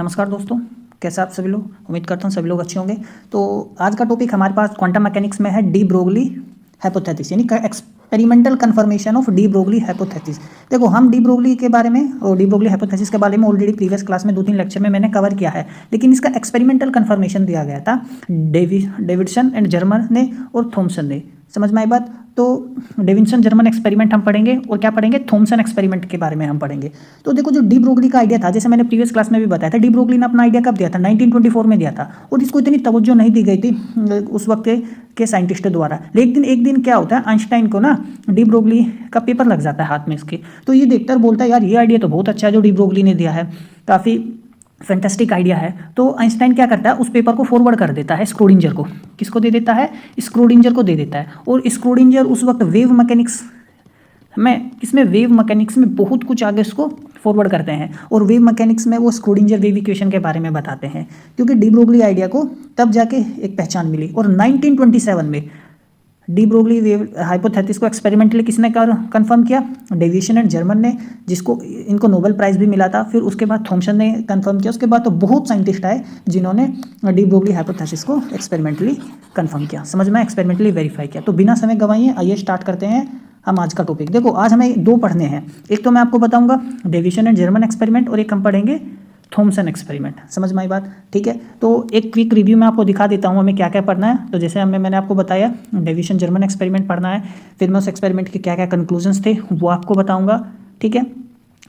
नमस्कार दोस्तों, कैसे आप सभी लोग। उम्मीद करता हूँ सभी लोग अच्छे होंगे। तो आज का टॉपिक हमारे पास क्वांटम मैकेनिक्स में है डी ब्रोगली हाइपोथेसिस, यानी experimental confirmation of de Broglie hypothesis. देखो, हम डी ब्रोगली के बारे में और डी ब्रोगली हाइपोथेसिस के बारे में ऑलरेडी प्रीवियस क्लास में 2-3 लेक्चर में मैंने कवर किया है, लेकिन इसका एक्सपेरिमेंटल कन्फर्मेशन दिया गया था डेविडसन एंड जर्मन ने और थॉमसन ने। समझ में आई बात। तो डेविडसन जर्मन एक्सपेरिमेंट हम पढ़ेंगे और क्या पढ़ेंगे, थॉमसन एक्सपेरिमेंट के बारे में हम पढ़ेंगे। तो देखो, जो डी ब्रोगली का आइडिया था, जैसे मैंने प्रीवियस क्लास में भी बताया था, डी ब्रोगली ने अपना आइडिया कब दिया था, 1924 में दिया था, और इसको इतनी तवज्जो नहीं दी गई थी उस वक्त के साइंटिस्टों द्वारा। लेकिन एक दिन क्या होता है, आइंस्टाइन को ना डी ब्रोगली का पेपर लग जाता है हाथ में इसके। तो ये देखता है, बोलता है यार ये आइडिया तो बहुत अच्छा है जो डी ब्रोगली ने दिया है, काफ़ी फैंटास्टिक आइडिया है। तो आइंस्टाइन क्या करता है, उस पेपर को फॉरवर्ड कर देता है स्क्रोडिंजर को। किसको दे देता है, स्क्रोडिंजर को दे देता है। और स्क्रोडिंजर उस वक्त वेव मैकेनिक्स में बहुत कुछ आगे उसको फॉरवर्ड करते हैं, और वेव मैकेनिक्स में वो स्क्रोडिंजर वेव इक्वेशन के बारे में बताते हैं, क्योंकि डी ब्रोगली आइडिया को तब जाके एक पहचान मिली। और 1927 में डी ब्रोगली वेव हाइपोथेसिस को एक्सपेरिमेंटली किसने कंफर्म किया, डेविएशन एंड जर्मन ने, जिसको इनको नोबेल प्राइज़ भी मिला था। फिर उसके बाद थॉमसन ने कंफर्म किया। उसके बाद तो बहुत साइंटिस्ट आए जिन्होंने डी ब्रोगली हाइपोथेसिस को एक्सपेरिमेंटली कंफर्म किया, समझ में, एक्सपेरिमेंटली वेरीफाई किया। तो बिना समय गंवाइए आइए स्टार्ट करते हैं हम आज का टॉपिक। देखो, आज हमें 2 पढ़ने हैं। एक तो मैं आपको बताऊंगा डेविएशन एंड जर्मन एक्सपेरिमेंट, और एक हम पढ़ेंगे थॉमसन एक्सपेरिमेंट। समझ में आई बात, ठीक है। तो एक क्विक रिव्यू में आपको दिखा देता हूँ हमें क्या क्या पढ़ना है। तो जैसे मैंने आपको बताया डेविएशन जर्मन एक्सपेरिमेंट पढ़ना है, फिर मैं उस एक्सपेरिमेंट के क्या क्या कंक्लूजन्स थे वो आपको बताऊँगा, ठीक है।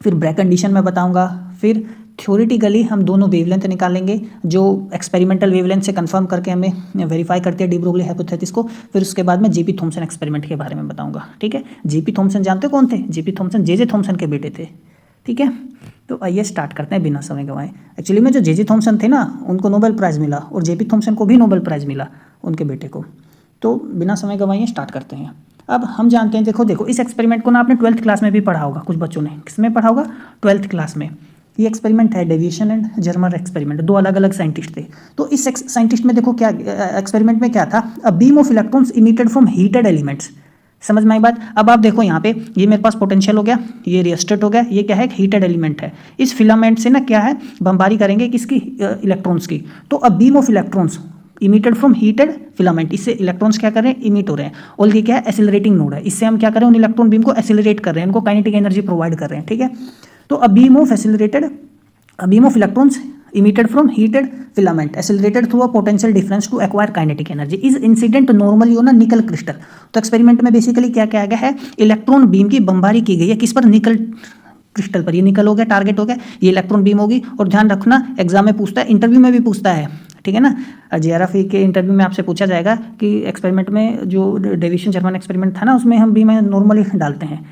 फिर ब्रैक कंडीशन में बताऊँगा। फिर थ्योरेटिकली हम दोनों वेवलेंथ निकालेंगे जो एक्सपेरिमेंटल वेवलेंथ से कंफर्म करके हमें वेरीफाई करते हैं डी ब्रोगली हाइपोथेसिस को। फिर उसके बाद मैं जेपी थॉमसन एक्सपेरिमेंट के बारे में बताऊँगा, ठीक है। जेपी थॉमसन जानते हो कौन थे, जेपी थॉमसन जे थॉमसन के बेटे थे, ठीक है। तो आइए स्टार्ट करते हैं बिना समय गंवाए। एक्चुअली में जो जे थॉमसन थे ना, उनको नोबेल प्राइज़ मिला, और जेपी थॉमसन को भी नोबेल प्राइज़ मिला, उनके बेटे को। तो बिना समय गंवाए स्टार्ट करते हैं। अब हम जानते हैं, देखो इस एक्सपेरिमेंट को ना आपने 12th क्लास में भी पढ़ा होगा, कुछ बच्चों ने। किसमें पढ़ा होगा, 12th क्लास में। ये एक्सपेरिमेंट है डेविएशन एंड जर्मन एक्सपेरिमेंट, 2 अलग अलग साइंटिस्ट थे। तो इस साइंटिस्ट में देखो क्या एक्सपेरिमेंट में क्या था, a beam of electrons emitted from heated elements. समझ में आई बात। अब आप देखो यहाँ पे, ये मेरे पास पोटेंशियल हो गया, ये रिएस्टेट हो गया, ये क्या है, हीटेड एलिमेंट है। इस फिलामेंट से ना क्या है, बमबारी करेंगे किसकी, इलेक्ट्रॉन्स की। तो a beam of electrons emitted from heated filament, इससे इलेक्ट्रॉन्स क्या कर रहे हैं, इमिट हो रहे हैं। और ये क्या है, एसिलरेटिंग नोड है। इससे हम क्या कर रहे हैं, उन इलेक्ट्रॉन बीम को एसिलरेट कर रहे हैं, उनको काइनेटिक एनर्जी प्रोवाइड कर रहे हैं, ठीक है। तो a beam of electrons emitted from heated filament accelerated through a potential difference to acquire kinetic energy is incident normally on a nickel crystal. तो एक्सपेरिमेंट में बेसिकली क्या क्या गया है, इलेक्ट्रॉन बीम की बमबारी की गई है किस पर, निकल क्रिस्टल पर। ये निकल हो गया, टारगेट हो गया, ये इलेक्ट्रॉन बीम होगी। और ध्यान रखना, एग्जाम में पूछता है, इंटरव्यू में भी पूछता है, ठीक है ना। JRF के इंटरव्यू में आपसे पूछा जाएगा कि एक्सपेरिमेंट में जो डेविएशन जर्मन एक्सपेरिमेंट था ना, उसमें हम बीम नॉर्मली डालते हैं,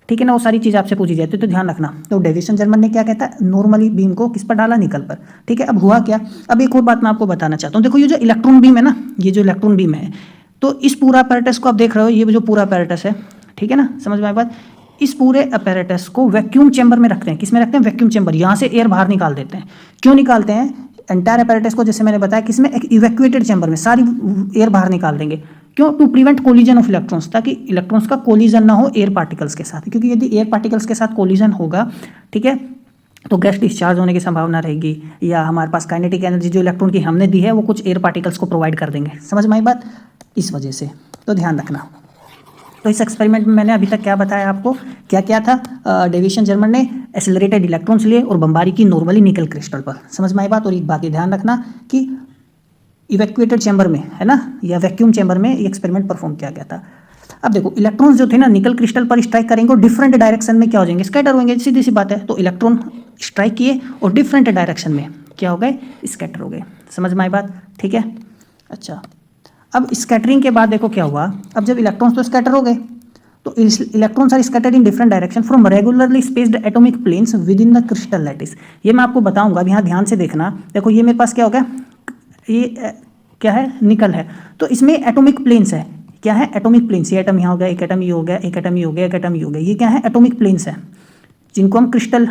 ठीक है ना। वो सारी चीज़ आपसे पूछी जाती है, तो ध्यान रखना। तो डेविएशन जर्मन ने क्या कहता है, नॉर्मली बीम को किस पर डाला, निकल पर, ठीक है। अब हुआ क्या, अब एक और बात मैं आपको बताना चाहता हूँ। देखो, ये जो इलेक्ट्रॉन बीम है ना, ये जो इलेक्ट्रॉन बीम है, तो इस पूरा अपैरेटस को आप देख रहे हो, ये जो पूरा अपैरेटस है, ठीक है ना, समझ में आई बात। इस पूरे अपैरेटस को वैक्यूम चैम्बर में रखते हैं। किस में रखते हैं, वैक्यूम चैम्बर। यहाँ से एयर बाहर निकाल देते हैं। क्यों निकालते हैं, एंटायर अपैरेटस को, जैसे मैंने बताया, किसमें, एक इवैक्यूएटेड चैम्बर में सारी एयर बाहर निकाल देंगे। क्यों, to prevent collision of electrons, ताकि इलेक्ट्रॉन्स का कोलिजन ना हो एयर पार्टिकल्स के साथ। क्योंकि यदि एयर पार्टिकल्स के साथ कोलिजन होगा, ठीक है, तो गैस डिस्चार्ज होने की संभावना रहेगी, या हमारे पास काइनेटिक एनर्जी जो इलेक्ट्रॉन की हमने दी है वो कुछ एयर पार्टिकल्स को प्रोवाइड कर देंगे। समझ में आई बात, इस वजह से। तो ध्यान रखना। तो इस एक्सपेरिमेंट में मैंने अभी तक क्या बताया आपको, क्या क्या था, डेविएशन जर्मन ने एसिलरेटेड इलेक्ट्रॉन्स लिए और बमबारी की नॉर्मली निकल क्रिस्टल पर। समझ में आई बात। और एक बात ध्यान रखना कि इवैक्यूएटेड चैम्बर में, है ना, या वैक्यूम चैम्बर में ये एक्सपेरिमेंट परफॉर्म किया गया था। अब देखो, इलेक्ट्रॉन्स जो थे ना, निकल क्रिस्टल पर स्ट्राइक करेंगे और डिफरेंट डायरेक्शन में क्या हो जाएंगे, स्कैटर होंगे, सीधी सी बात है। तो इलेक्ट्रॉन स्ट्राइक किए और डिफरेंट डायरेक्शन में क्या हो गए, स्कैटर हो गए। समझ में आई बात, ठीक है। अच्छा, अब स्कैटरिंग के बाद देखो क्या हुआ। अब जब इलेक्ट्रॉन्स तो स्कैटर हो गए, तो electrons are scattered in different direction from regularly spaced atomic planes within the crystal lattice. ये मैं आपको बताऊंगा, अब यहाँ ध्यान से देखना। देखो, ये मेरे पास क्या हो गया, ये क्या है, निकल है। तो इसमें एटॉमिक प्लेन्स है, क्या है, एटॉमिक प्लेन्स। ये एटम यहाँ हो गया, एक एटम ये हो गया, एक एटम ये हो गया, एक एटम ये हो गया। ये क्या है, एटॉमिक प्लेन्स है, जिनको हम क्रिस्टल,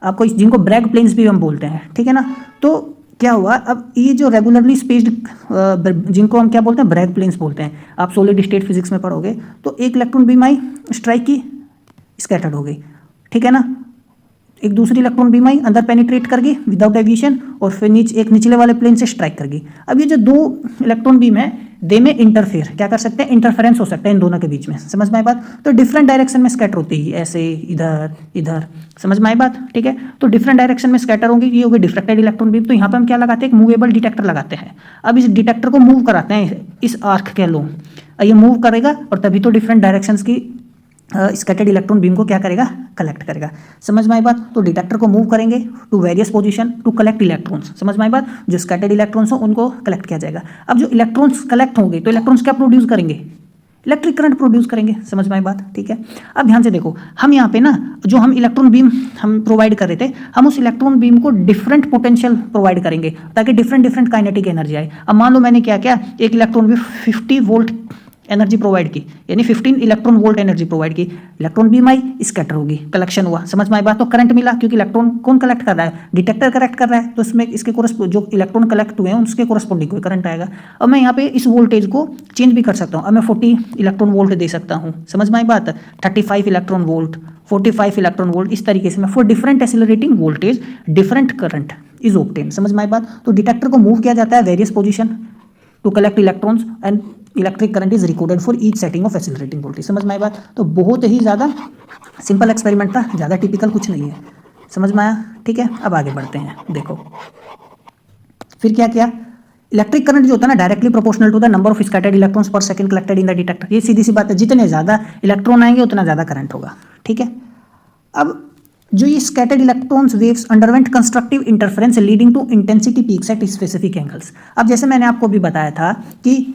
आपको जिनको ब्रैग प्लेन्स भी हम बोलते हैं, ठीक है ना। तो क्या हुआ, अब ये जो रेगुलरली स्पेस्ड, जिनको हम क्या बोलते हैं, ब्रैग प्लेन्स बोलते हैं, आप सॉलिड स्टेट फिजिक्स में पढ़ोगे। तो एक इलेक्ट्रॉन बीम आई, स्ट्राइक की, स्कैटर्ड हो गई, ठीक है ना। एक दूसरी इलेक्ट्रॉन बीम आई, अंदर पेनिट्रेट कर गई विदाउट डेविएशन, और फिर एक निचले वाले प्लेन से स्ट्राइक कर गई। अब ये जो दो इलेक्ट्रॉन बीम है, दे में इंटरफेयर, क्या कर सकते हैं, इंटरफेरेंस हो सकता है इन दोनों के बीच में। समझ में आई बात? तो डिफरेंट डायरेक्शन में स्कैटर होती है, ऐसे इधर इधर। समझ में आई बात? ठीक है, तो डिफरेंट डायरेक्शन में स्कैटर होंगी, ये होगी डिफ्रैक्टेड इलेक्ट्रॉन बीम। तो यहाँ पे हम क्या लगाते हैं, एक मूवेबल डिटेक्टर लगाते हैं। अब इस डिटेक्टर को मूव कराते हैं इस आर्क के अलोंग, ये मूव करेगा और तभी तो डिफरेंट डायरेक्शंस की स्कैटर्ड इलेक्ट्रॉन बीम को क्या करेगा, कलेक्ट करेगा। समझ में आई बात? तो डिटेक्टर को मूव करेंगे to various position to collect electrons. समझ में आई बात? जो स्कैटर्ड इलेक्ट्रॉन्स हो उनको कलेक्ट किया जाएगा। अब जो इलेक्ट्रॉन्स कलेक्ट होंगे तो इलेक्ट्रॉन्स क्या प्रोड्यूस करेंगे, इलेक्ट्रिक करंट प्रोड्यूस करेंगे। समझ में आई बात? ठीक है, अब ध्यान से देखो, हम यहाँ पे ना जो हम इलेक्ट्रॉन बीम हम प्रोवाइड कर रहे थे, हम उस इलेक्ट्रॉन बीम को डिफरेंट पोटेंशियल प्रोवाइड करेंगे ताकि डिफरेंट काइनेटिक एनर्जी आए। अब मान लो मैंने क्या किया, एक electron beam 50 volt energy provide की, यानी 15 इलेक्ट्रॉन वोल्ट एनर्जी प्रोवाइड की, इलेक्ट्रॉन बीम आई, स्कैटर होगी, कलेक्शन हुआ। समझ में आई बात? तो करंट मिला, क्योंकि इलेक्ट्रॉन कौन कलेक्ट कर रहा है, डिटेक्टर कलेक्ट कर रहा है, तो इसमें इसके जो इलेक्ट्रॉन कलेक्ट हुए हैं उसके कोरस्पॉन्डिंग कोई करंट आएगा। अब मैं यहाँ पे इस वोल्टेज को चेंज भी कर सकता हूँ। अब मैं 40 इलेक्ट्रॉन वोल्ट दे सकता हूँ। समझ में आई बात? 35 इलेक्ट्रॉन वोल्ट, 45 इलेक्ट्रॉन वोल्ट, इस तरीके से मैं for different accelerating voltage different current is obtain. समझ में आई बात? तो डिटेक्टर को मूव किया जाता है various position to collect electrons and electric current is recorded for each setting of accelerating voltage. समझ में आई बात? तो बहुत ही ज़्यादा सिंपल एक्सपेरिमेंट था, ज़्यादा टिपिकल कुछ नहीं है। समझ में आया? ठीक है, अब आगे बढ़ते हैं। देखो फिर क्या किया, इलेक्ट्रिक करंट जो होता है ना, directly proportional to the number of scattered electrons per second collected in the detector. ये सीधी सी बात है, जितने ज़्यादा इलेक्ट्रॉन आएंगे उतना ज़्यादा करंट होगा। ठीक है, अब जो ये scattered electrons waves underwent constructive interference leading to intensity peaks at specific angles. अब जैसे मैंने आपको भी बताया था कि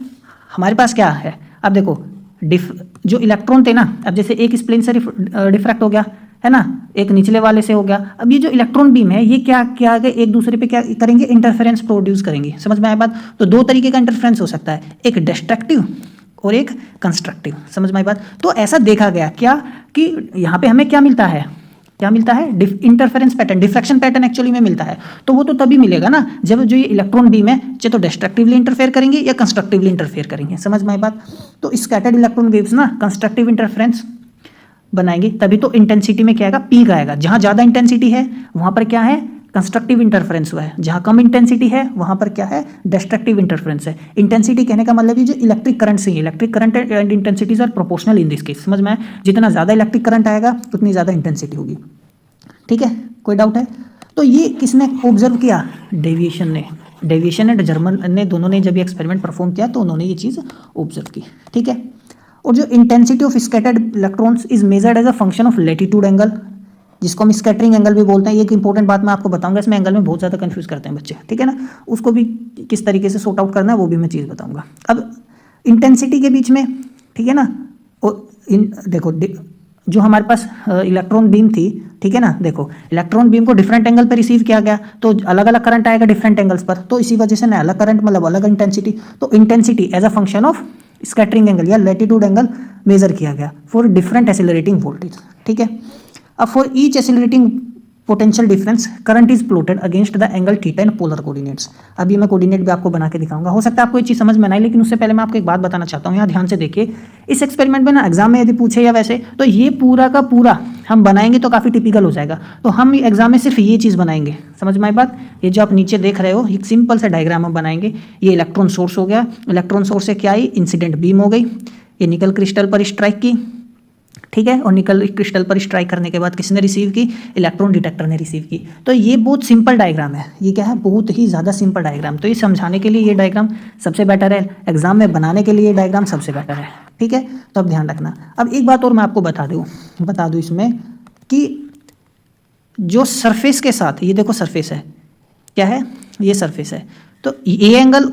हमारे पास क्या है, अब देखो जो इलेक्ट्रॉन थे ना, अब जैसे एक इस प्लेन से डिफ्रैक्ट हो गया है ना, एक निचले वाले से हो गया। अब ये जो इलेक्ट्रॉन बीम है ये क्या क्या आगे एक दूसरे पे क्या करेंगे, इंटरफेरेंस प्रोड्यूस करेंगे। समझ में आया बात? तो दो तरीके का इंटरफेरेंस हो सकता है, एक डिस्ट्रक्टिव और एक कंस्ट्रक्टिव। समझ में आई बात? तो ऐसा देखा गया क्या कि यहाँ पे हमें क्या मिलता है, क्या मिलता है, interference pattern, diffraction pattern actually में मिलता है। तो वो तो तभी मिलेगा ना जब जो ये इलेक्ट्रॉन बीम है चाहे तो डिस्ट्रक्टिवली इंटरफेयर करेंगे या कंस्ट्रक्टिवली इंटरफेयर करेंगे। समझ में आई बात? तो स्कैटर्ड इलेक्ट्रॉन वेव्स ना कंस्ट्रक्टिव इंटरफेरेंस बनाएंगे, तभी तो इंटेंसिटी में क्या आएगा, पीक आएगा। जहां ज्यादा इंटेंसिटी है वहां पर क्या है, कंस्ट्रक्टिव इंटरफेरेंस हुआ है, जहां कम इंटेंसिटी है वहां पर क्या है, डिस्ट्रक्टिव इंटरफेरेंस है। इंटेंसिटी कहने का मतलब ये जो इलेक्ट्रिक करंट से, electric current and intensities are proportional in this case. समझ में आया? जितना ज्यादा इलेक्ट्रिक करंट आएगा उतनी ज्यादा इंटेंसिटी होगी। ठीक है, कोई डाउट है? तो ये किसने ऑब्जर्व किया, डेविएशन ने, डेविएशन एंड जर्मन ने, दोनों ने जब ये एक्सपेरिमेंट परफॉर्म किया तो उन्होंने ये चीज़ ऑब्जर्व की। ठीक है, और जो intensity of scattered electrons is measured as a function of latitude angle, जिसको हम स्कैटरिंग एंगल भी बोलते हैं। ये एक इंपॉर्टेंट बात मैं आपको बताऊंगा, इसमें एंगल में बहुत ज़्यादा कंफ्यूज करते हैं बच्चे। ठीक है ना, उसको भी किस तरीके से सॉर्ट आउट करना है वो भी मैं चीज़ बताऊंगा। अब इंटेंसिटी के बीच में, ठीक है ना, और देखो जो हमारे पास इलेक्ट्रॉन बीम थी, ठीक है ना, देखो इलेक्ट्रॉन बीम को डिफरेंट एंगल पर रिसीव किया गया तो अलग अलग करंट आएगा डिफरेंट एंगल्स पर, तो इसी वजह से ना अलग करंट मतलब अलग इंटेंसिटी। तो intensity as a function of scattering angle या लैटिट्यूड एंगल मेजर किया गया फॉर डिफरेंट एक्सेलरेटिंग वोल्टेज। ठीक है, अब for each accelerating potential difference current is plotted against the angle theta in polar coordinates. अभी मैं कोऑर्डिनेट भी आपको बना के दिखाऊंगा, हो सकता है आपको ये चीज़ समझ में ना आए, लेकिन उससे पहले मैं आपको एक बात बताना चाहता हूँ। यहाँ ध्यान से देखिए, इस एक्सपेरिमेंट में ना एग्जाम में यदि पूछे या वैसे, तो ये पूरा का पूरा हम बनाएंगे तो काफ़ी टिपिकल हो जाएगा। तो हम एग्जाम में सिर्फ ये चीज़ बनाएंगे। समझ में आई बात? ये जो आप नीचे देख रहे हो एक सिंपल सा डायग्राम हम बनाएंगे। ये इलेक्ट्रॉन सोर्स हो गया, इलेक्ट्रॉन सोर्स से क्या आई, इंसिडेंट बीम हो गई, ये निकल क्रिस्टल पर स्ट्राइक की, ठीक है, और निकल क्रिस्टल पर स्ट्राइक करने के बाद किसने रिसीव की, इलेक्ट्रॉन डिटेक्टर ने रिसीव की। तो ये बहुत सिंपल डायग्राम है, ये क्या है, बहुत ही ज़्यादा सिंपल डायग्राम। तो ये समझाने के लिए ये डायग्राम सबसे बेटर है, एग्जाम में बनाने के लिए ये डायग्राम सबसे बेटर है। ठीक है, तो अब ध्यान रखना। अब एक बात और मैं आपको बता दूँ इसमें कि जो सरफेस के साथ, ये देखो सरफेस है, क्या है, ये सरफेस है, तो ये एंगल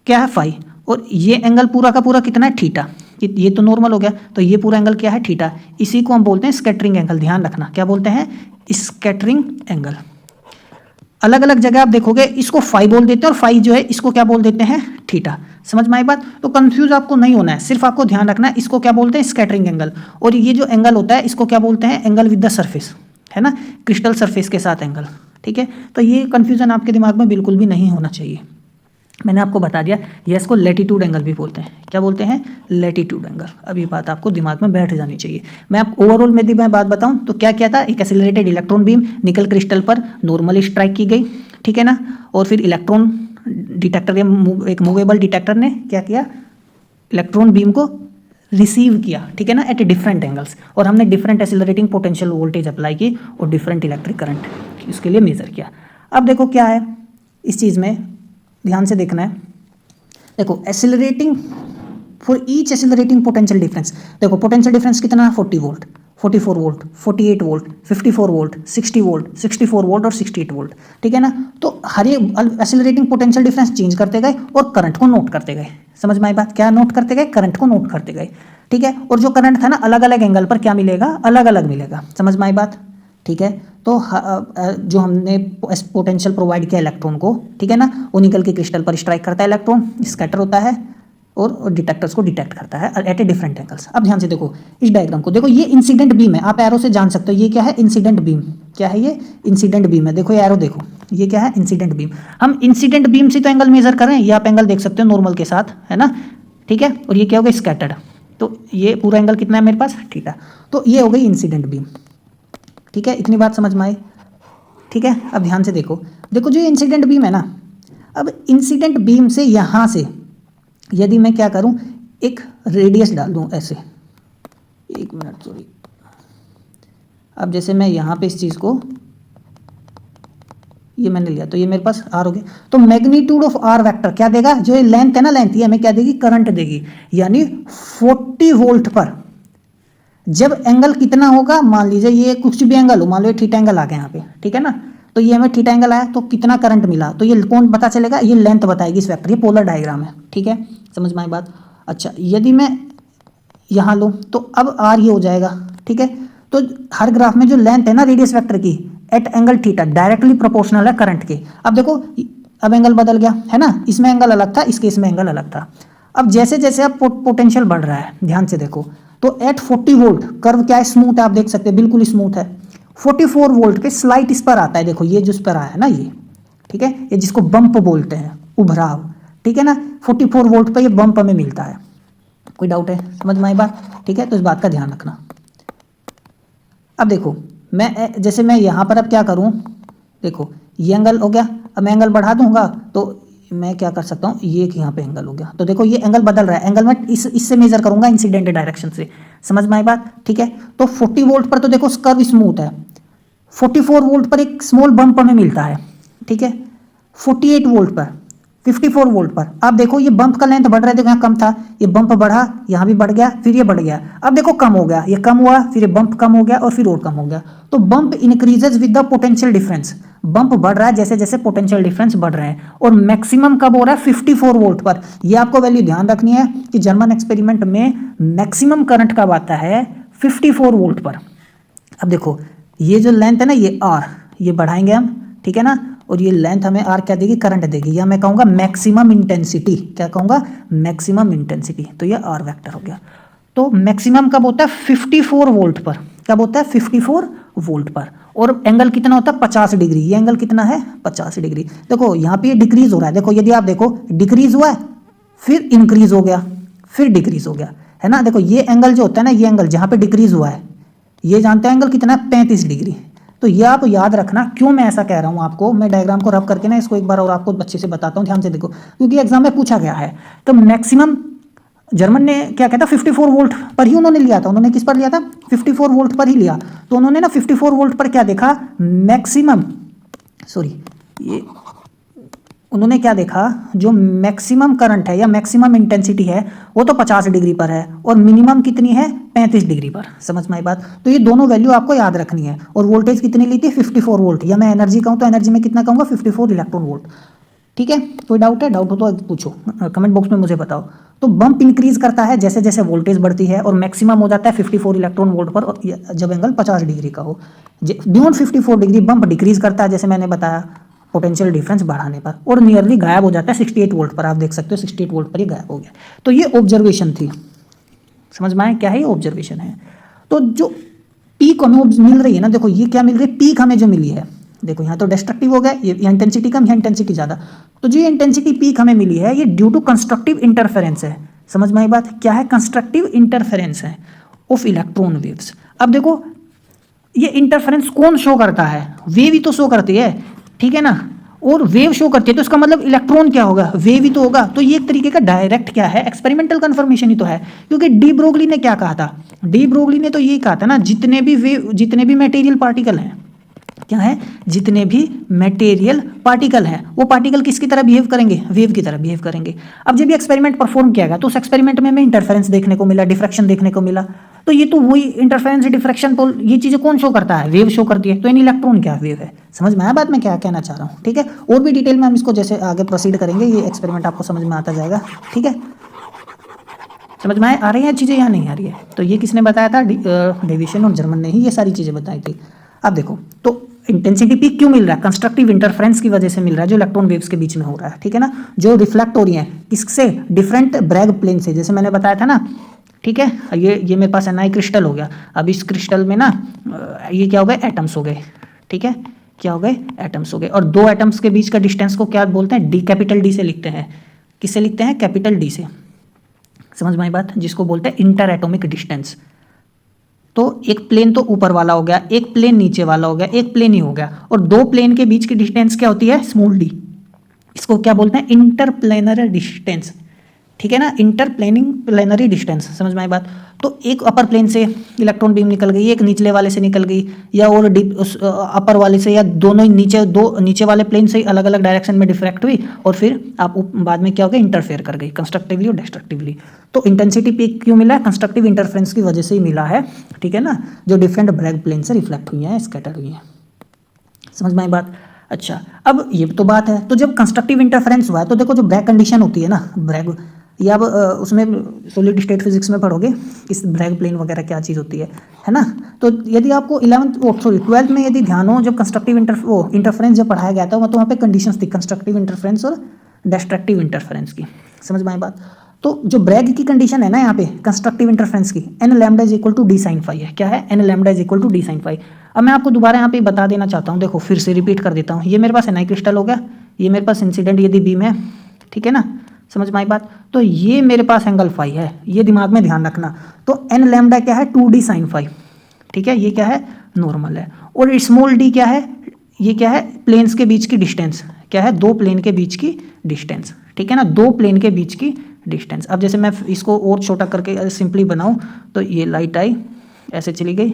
क्या है, फाई, और ये एंगल पूरा का पूरा कितना है, थीटा। ये तो नॉर्मल हो गया, तो ये पूरा एंगल क्या है, थीटा। इसी को हम बोलते हैं स्कैटरिंग एंगल। ध्यान रखना, क्या बोलते हैं, स्कैटरिंग एंगल। अलग अलग जगह आप देखोगे इसको फाई बोल देते हैं और फाई जो है इसको क्या बोल देते हैं, थीटा। समझ में आई बात? तो कंफ्यूज आपको नहीं होना है, सिर्फ आपको ध्यान रखना है इसको क्या बोलते हैं, स्कैटरिंग एंगल, और ये जो एंगल होता है इसको क्या बोलते हैं, एंगल विद द सरफेस, है ना, क्रिस्टल सरफेस के साथ एंगल। ठीक है, तो ये कंफ्यूजन आपके दिमाग में बिल्कुल भी नहीं होना चाहिए। मैंने आपको बता दिया, ये इसको लैटिट्यूड एंगल भी बोलते हैं। क्या बोलते हैं? Latitude angle. अब ये बात आपको दिमाग में बैठ जानी चाहिए। मैं आप ओवरऑल में मैं बात बताऊं तो क्या किया था, एक accelerated electron beam nickel crystal पर नॉर्मली स्ट्राइक की गई, ठीक है ना, और फिर इलेक्ट्रॉन डिटेक्टर या एक मूवेबल डिटेक्टर ने क्या किया, इलेक्ट्रॉन बीम को रिसीव किया, ठीक है ना, एट डिफरेंट एंगल्स, और हमने different accelerating potential voltage apply की और डिफरेंट इलेक्ट्रिक करंट इसके लिए मेजर किया। अब देखो क्या है इस चीज़ में, ध्यान से देखना है। देखो accelerating for each accelerating potential difference, देखो पोटेंशियल डिफरेंस कितना है, 40 volt, 44 volt, 48 volt, 54 volt, 60 volt, 64 volt और 68 वोल्ट, ठीक है ना। तो हर एक एक्सेलरेटिंग पोटेंशियल डिफरेंस चेंज करते गए और करंट को नोट करते गए। समझ में आई बात? क्या नोट करते गए? करंट को नोट करते गए, ठीक है। और जो करंट था ना, अलग अलग एंगल पर क्या मिलेगा, अलग अलग मिलेगा। समझ में आई बात? ठीक है। तो जो हमने पोटेंशियल प्रोवाइड किया इलेक्ट्रॉन को, ठीक है ना, वो निकल के क्रिस्टल पर स्ट्राइक करता है, इलेक्ट्रॉन स्कैटर होता है और डिटेक्टर्स को डिटेक्ट करता है एट ए डिफरेंट एंगल्स। अब ध्यान से देखो इस डायग्राम को, देखो ये इंसिडेंट बीम है, आप एरो से जान सकते हो ये क्या है, इंसिडेंट बीम। क्या है ये? इंसिडेंट बीम है। देखो ये एरो देखो, ये क्या है, इंसिडेंट बीम। हम इंसिडेंट बीम से तो एंगल मेजर कर रहे हैं, ये आप एंगल देख सकते हो नॉर्मल के साथ, है ना, ठीक है। और ये क्या होगा, स्कैटर्ड। तो ये पूरा एंगल कितना है मेरे पास, ठीक है। तो ये हो गई इंसिडेंट बीम, ठीक है। इतनी बात समझ में आई, ठीक है। अब ध्यान से देखो, देखो जो इंसिडेंट बीम है ना, अब इंसिडेंट बीम से यहाँ से यदि मैं क्या करूं, एक रेडियस डाल दूं ऐसे, एक मिनट सॉरी। अब जैसे मैं यहाँ पे इस चीज़ को, ये मैंने लिया तो ये मेरे पास आर हो गया, तो मैग्नीट्यूड ऑफ आर वेक्टर क्या देगा, जो ये लेंथ है ना, लेंथ ये हमें क्या देगी, करंट देगी। यानी 40 वोल्ट पर जब एंगल कितना होगा, मान लीजिए ये कुछ भी एंगल हो, मान लो ये थीटा एंगल आ गया यहाँ पे, ठीक है ना, तो ये हमें थीटा एंगल आया तो कितना करंट मिला, तो ये कौन पता चलेगा, ये लेंथ बताएगी इस वेक्टर, ये पोलर डायग्राम है, ठीक है। समझ में आई बात? अच्छा, यदि मैं यहाँ लूँ तो अब आर ये हो जाएगा, ठीक है। तो हर ग्राफ में जो लेंथ है ना रेडियस वेक्टर की at angle theta directly proportional है करंट के। अब देखो अब एंगल बदल गया है ना, इसमें एंगल अलग था, इस केस में एंगल अलग था। अब जैसे जैसे अब पोटेंशियल बढ़ रहा है, ध्यान से देखो, तो एट 40 वोल्ट कर्व क्या है, स्मूथ है, आप देख सकते हैं बिल्कुल स्मूथ है। 44 वोल्ट पे स्लाइट इस पर आता है, देखो ये जो इस पर आया है ना ये, ठीक है, ये जिसको बम्प बोलते हैं, उभराव, ठीक है ना, 44 वोल्ट पर ये बम्प हमें मिलता है। कोई डाउट है? समझ में आई बात? ठीक है, तो इस बात का ध्यान रखना। अब देखो मैं जैसे मैं यहाँ पर अब क्या करूँ, देखो ये एंगल हो गया, अब मैं एंगल बढ़ा दूंगा तो मैं क्या कर सकता हूँ, ये यहाँ पे एंगल हो गया, तो देखो ये एंगल बदल रहा है, एंगल मैं इससे मेजर करूंगा इंसिडेंट डायरेक्शन से। समझ में आई बात? ठीक है, तो 40 वोल्ट पर तो देखो कर्व स्मूथ है, 44 वोल्ट पर एक स्मॉल बम्प हमें मिलता है, ठीक है, 48 वोल्ट पर, 54 वोल्ट पर आप देखो ये बम्प का लेंथ बढ़ रहा है, देखो यहाँ कम था, ये बम्प बढ़ा, यहाँ भी बढ़ गया, फिर ये बढ़ गया, अब देखो कम हो गया, ये कम हुआ, फिर ये बम्प कम हो गया और फिर और कम हो गया। तो bump increases with the potential difference, bump बढ़ रहा है जैसे जैसे पोटेंशियल डिफरेंस बढ़ रहे हैं। और मैक्सिमम कब हो रहा है, 54 वोल्ट पर। ये आपको वैल्यू ध्यान रखनी है कि जर्मन एक्सपेरिमेंट में मैक्सिमम करंट कब आता है, 54 वोल्ट पर। अब देखो ये जो लेंथ है ना, ये आर, ये बढ़ाएंगे हम, ठीक है ना, और ये लेंथ हमें आर क्या देगी, करंट देगी, या मैं कहूँगा मैक्सिमम इंटेंसिटी, क्या कहूँगा, मैक्सिमम इंटेंसिटी। तो ये आर वेक्टर हो गया। तो मैक्सिमम कब होता है, 54 वोल्ट पर। कब होता है, 54 वोल्ट पर। और एंगल कितना होता है, 50 डिग्री। ये एंगल कितना है, 50 डिग्री। देखो यहाँ पे ये डिक्रीज हो रहा है, देखो यदि आप देखो डिक्रीज हुआ है, फिर इंक्रीज हो गया, फिर डिक्रीज हो गया, है ना। देखो ये एंगल जो होता है ना, ये एंगल जहाँ पे डिक्रीज हुआ है, ये जानते हैं एंगल कितना है, 35 डिग्री। तो ये आप याद रखना, क्यों मैं ऐसा कह रहा हूँ आपको, मैं डायग्राम को रब करके ना इसको एक बार और आपको अच्छे से बताता हूँ, ध्यान से देखो, क्योंकि एग्जाम में पूछा गया है। तो मैक्सिमम जर्मन ने क्या कहता, 54 वोल्ट पर ही उन्होंने लिया था, उन्होंने किस पर लिया था, 54 वोल्ट पर ही लिया। तो उन्होंने ना 54 वोल्ट पर क्या देखा, मैक्सिमम, सॉरी ये उन्होंने क्या देखा, जो मैक्सिमम करंट है या मैक्सिमम इंटेंसिटी है वो तो 50 डिग्री पर है, और मिनिमम कितनी है, 35 डिग्री पर। समझ में आई बात? तो ये दोनों वैल्यू आपको याद रखनी है। और वोल्टेज कितनी ली थी, 54 वोल्ट, या मैं एनर्जी कहूँ तो एनर्जी में कितना कहूँगा, 54 इलेक्ट्रॉन वोल्ट। ठीक है, कोई डाउट है, डाउट हो तो पूछो कमेंट बॉक्स में, मुझे बताओ। तो बम्प इंक्रीज करता है जैसे जैसे वोल्टेज बढ़ती है, और मैक्सिमम हो जाता है 54 इलेक्ट्रॉन वोल्ट पर, और जब एंगल 50 डिग्री का हो। बियॉन्ड 54 डिग्री बम्प डिक्रीज करता है, जैसे मैंने बताया, पोटेंशियल डिफरेंस बढ़ाने पर, और नियरली गायब हो जाता है 68 वोल्ट पर। आप देख सकते हो 68 वोल्ट पर ही गायब हो गया। तो ये ऑब्जर्वेशन थी, समझ में आए क्या है, ये ऑब्जर्वेशन है। तो जो पीक हमें मिल रही है ना, देखो ये क्या मिल रही है, पीक हमें जो मिली है, देखो यहाँ तो डिस्ट्रक्टिव हो गया, ये इंटेंसिटी कम, यहाँ इंटेंसिटी ज़्यादा। तो जो ये इंटेंसिटी पीक हमें मिली है ये ड्यू टू कंस्ट्रक्टिव इंटरफेरेंस है। समझ में आई बात? क्या है? कंस्ट्रक्टिव इंटरफेरेंस है ऑफ इलेक्ट्रॉन वेव्स। अब देखो ये इंटरफेरेंस कौन शो करता है? वेव ही तो शो करती है, ठीक है ना। और वेव शो करती है तो इसका मतलब इलेक्ट्रॉन क्या होगा? वेव ही तो होगा। तो ये एक तरीके का डायरेक्ट क्या है? एक्सपेरिमेंटल कंफर्मेशन ही तो है। क्योंकि डी ब्रोगली ने क्या कहा था? डी ब्रोगली ने तो यही कहा था ना, जितने भी मटेरियल पार्टिकल हैं, क्या है? जितने भी मटेरियल पार्टिकल हैं वो पार्टिकल किसकी तरह बिहेव करेंगे? वेव की तरह बिहेव करेंगे। अब जब ये एक्सपेरिमेंट परफॉर्म किया गया तो उस एक्सपेरिमेंट में हमें इंटरफेरेंस देखने को मिला, डिफ्रैक्शन देखने को मिला। तो ये तो वही इंटरफेरेंस, डिफ्रैक्शन, पोल, ये चीजें कौन शो करता है? वेव शो करती है। तो इन इलेक्ट्रॉन क्या वेव है? समझ में आया बात मैं क्या कहना चाह रहा हूँ? ठीक है, और भी डिटेल में हम इसको जैसे आगे प्रोसीड करेंगे, ये एक्सपेरिमेंट आपको समझ में आता जाएगा। ठीक है, समझ में आ रही हैं चीज़ें या नहीं आ रही है? तो ये किसने बताया था? डेविसन और जर्मन ने ही ये सारी चीज़ें बताई थी। अब देखो तो इंटेंसिटी पीक क्यों मिल रहा है? कंस्ट्रक्टिव इंटरफेरेंस की वजह से मिल रहा है, जो इलेक्ट्रॉन वेव्स के बीच में हो रहा है। ठीक है ना, जो रिफ्लेक्ट हो रही है किससे? डिफरेंट ब्रैग प्लेन से, जैसे मैंने बताया था ना। ठीक है, ये मेरे पास एनआई क्रिस्टल हो गया। अब इस क्रिस्टल में ना ये क्या हो गए? एटम्स हो गए। ठीक है, क्या हो गए? एटम्स हो गए। और दो एटम्स के बीच का डिस्टेंस को क्या बोलते हैं? डी, कैपिटल डी से लिखते हैं। किससे लिखते हैं? कैपिटल डी से। समझ में आई बात? जिसको बोलते हैं इंटर एटॉमिक डिस्टेंस। तो एक प्लेन तो ऊपर वाला हो गया, एक प्लेन नीचे वाला हो गया, एक प्लेन ही हो गया। और दो प्लेन के बीच की डिस्टेंस क्या होती है? Small D. इसको क्या बोलते हैं? इंटरप्लेनरी डिस्टेंस। ठीक है ना, इंटरप्लेनरी डिस्टेंस। समझ में आई बात? तो एक अपर प्लेन से इलेक्ट्रॉन बीम निकल गई, एक निचले वाले से निकल गई, या और डीप उस अपर वाले से, या दोनों नीचे वाले प्लेन से अलग अलग डायरेक्शन में डिफ्रैक्ट हुई, और फिर आप बाद में क्या हो गया? इंटरफेयर कर गई, कंस्ट्रक्टिवली और डिस्ट्रक्टिवली। तो इंटेंसिटी पीक क्यों मिला है? कंस्ट्रक्टिव इंटरफेरेंस की वजह से ही मिला है। ठीक है ना, जो डिफरेंट ब्रैग प्लेन से रिफ्लेक्ट हुई है, स्कैटर हुई है। समझ में आई बात? अच्छा, अब ये तो बात है। तो जब कंस्ट्रक्टिव इंटरफेरेंस हुआ है तो देखो जो ब्रैग कंडीशन होती है ना, ब्रैग, या अब उसमें सॉलिड स्टेट फिजिक्स में पढ़ोगे इस ब्रैग प्लेन वगैरह क्या चीज़ होती है ना। तो यदि आपको 12th में यदि ध्यान हो, जब कंस्ट्रक्टिव इंटरफेरेंस जब पढ़ाया गया था तो वहाँ पे कंडीशंस थी कंस्ट्रक्टिव इंटरफेरेंस और डिस्ट्रक्टिव इंटरफेरेंस की। समझ में आई बात? तो जो ब्रैग की कंडीशन है ना यहाँ पे कंस्ट्रक्टिव इंटरफेरेंस की, n lambda is equal to d sine phi है। क्या है? N lambda is equal to d sine phi. अब मैं आपको दोबारा यहाँ पे बता देना चाहता हूँ, देखो फिर से रिपीट कर देता हूँ। ये मेरे पास एनआई क्रिस्टल हो गया, ये मेरे पास इंसिडेंट यदि बीम है, ठीक है ना। समझ में आई बात? तो ये मेरे पास एंगल फाई है, ये दिमाग में ध्यान रखना। तो एन लैम्डा क्या है? 2d sine phi. ठीक है, ये क्या है? नॉर्मल है। और स्मॉल डी क्या है? ये क्या है? प्लेन्स के बीच की डिस्टेंस। क्या है? दो प्लेन के बीच की डिस्टेंस। ठीक है ना, दो प्लेन के बीच की डिस्टेंस। अब जैसे मैं इसको और छोटा करके सिंपली बनाऊं तो ये लाइट आई ऐसे चली गई,